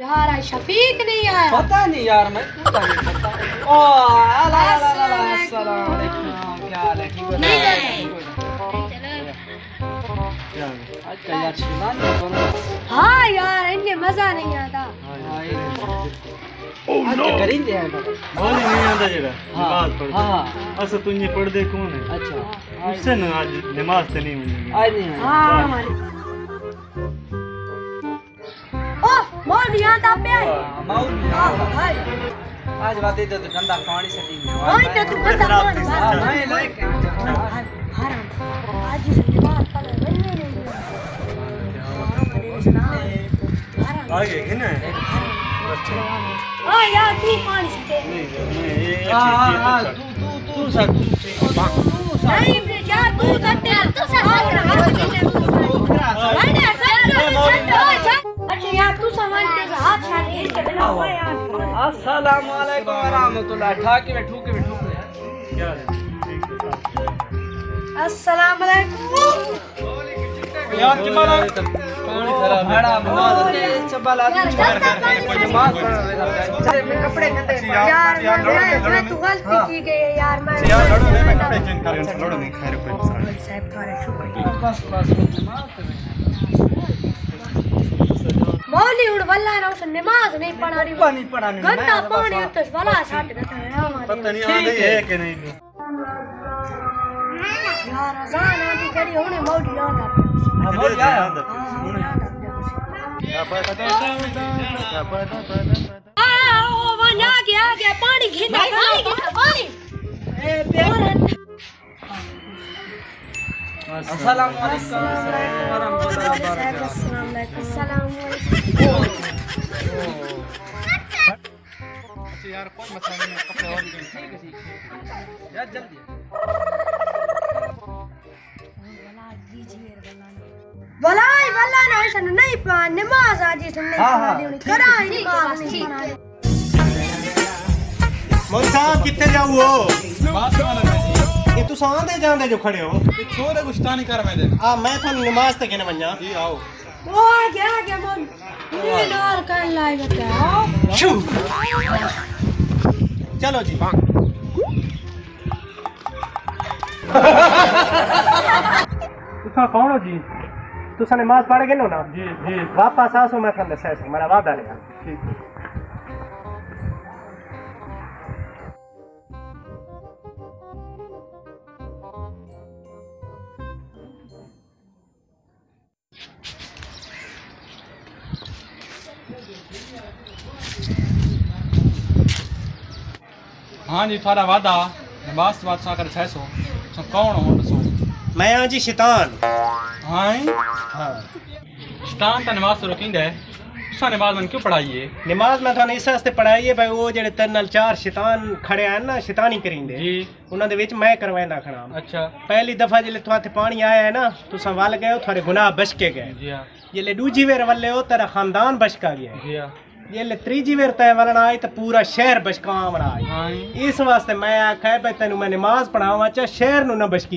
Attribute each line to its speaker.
Speaker 1: यार शफीक नहीं आया।
Speaker 2: पता नहीं यार, मैं पता नहीं पता। ओ अस्सलाम वालेकुम, क्या हाल है? ठीक हो? अच्छा यार शिवान
Speaker 1: हाँ यार इन्हें मजा नहीं आता।
Speaker 2: करेंगे यार
Speaker 3: बहुत नहीं आता जरा नमाज पढ़ते।
Speaker 2: हाँ
Speaker 3: अच्छा तुझे पढ़ दे कौन है?
Speaker 2: अच्छा
Speaker 3: उससे ना आज नमाज तो नहीं मिलेगी।
Speaker 2: आज नहीं है।
Speaker 1: हाँ मौलवी आता पे आए। हाय
Speaker 2: आज बात है तो गंदा पानी से पी
Speaker 1: हाय तो तू गंदा पानी
Speaker 2: मैं लाइक
Speaker 1: हराम आज इस नमाज पढ़ रहे नहीं
Speaker 3: आगे है ना?
Speaker 1: हाँ यार तू पानी से
Speaker 3: नहीं ये
Speaker 2: हां तू सर
Speaker 1: नहीं यार तू सट्टे तू अच्छा यार तू सामान के हाथ छाड़ के इसके बिना हुआ यार।
Speaker 2: अस्सलाम वालेकुम व रहमतुल्लाह। ठाके में ठूके
Speaker 3: क्या है?
Speaker 1: अस्सलाम वालेकुम
Speaker 2: यार के मारा पानी खराब बड़ा नमाज ते चबला नमाज पढ़ रहे मैं कपड़े गंदे
Speaker 1: यार मैं तू गलती की गई है यार। मैं
Speaker 3: यार लड़ो नहीं, मैं कपड़े चेंज कर लड़ो नहीं खैर कोई मसला नहीं।
Speaker 1: साहब तुम्हारा शुक्रिया।
Speaker 2: बस नमाज
Speaker 1: मौली उड़ वल्ला ना उस नमाज नहीं पढ़ा रही
Speaker 2: पानी पढ़ाने
Speaker 1: गंदा पानी तो वाला छाट देता है
Speaker 3: पता नहीं आ रही है कि नहीं।
Speaker 1: यार अजान आती करी होने मौली याद आता
Speaker 3: बोल क्या है अंदर?
Speaker 1: आगे पानी घिना पानी
Speaker 2: अस्सलाम वालेकुम व रहमतुल्लाह व बरकातहू।
Speaker 1: अस्सलाम
Speaker 3: यार कोई मसला नहीं, कपड़े और
Speaker 2: यार जल्दी
Speaker 1: वलाई वल्ला ना ऐसा नहीं पा नमाज आज इस नहीं पढ़ा दी करा ही नमाज नहीं पढ़ा दी।
Speaker 4: मौलवी साहब कितने जाओ हो? ये तू सांदे जांदे जो खड़े हो
Speaker 3: छोरे गुस्तानी कर मैं दे।
Speaker 4: आ मैं थानू नमाज ते कहने वन्ना
Speaker 3: जी आओ।
Speaker 1: वो क्या मन ये नाल कर लाई बताओ
Speaker 4: शू चलो जी तुसा कौन हो जी? तुसा नमाज पढ़ गए ना?
Speaker 3: जी जी
Speaker 4: वापस आसो मैं थाने दसा मेरा वादा रहा।
Speaker 3: ठीक।
Speaker 5: हाँ जी थारा वादा नमाज बात सा कर सो कौन हो दसो?
Speaker 4: मैं हाँ जी शैतान।
Speaker 5: हाँ
Speaker 4: हाँ
Speaker 5: शैतान ता नमाज तो रोकिंदा है, सा नमाज मन क्यों पढ़ाई है?
Speaker 4: नमाज मैं थाने इस वास्ते पढ़ाई है भाई वो जेड़े तेरे नाल चार शैतान खड़े हैं ना शैतानी करिंदे
Speaker 5: जी
Speaker 4: उन्हां दे विच मैं करवांदा खड़ा।
Speaker 5: अच्छा
Speaker 4: पहली दफा जिले तुहाते पानी आया है ना तुसा वल गए हो थारे गुनाह बच के गए।
Speaker 5: जी हाँ
Speaker 4: जिले दूजी वेर वल्ले हो तेरा खानदान बचका गया।
Speaker 5: जी हाँ
Speaker 4: जिले त्रीजी वेर तय वलना आई तो पूरा शहर बचका आमना आई।
Speaker 5: हाँ
Speaker 4: इस वास्ते मैं आखा है भाई तेनू मैं नमाज पढ़ावा चा शहर नू ना बचकी।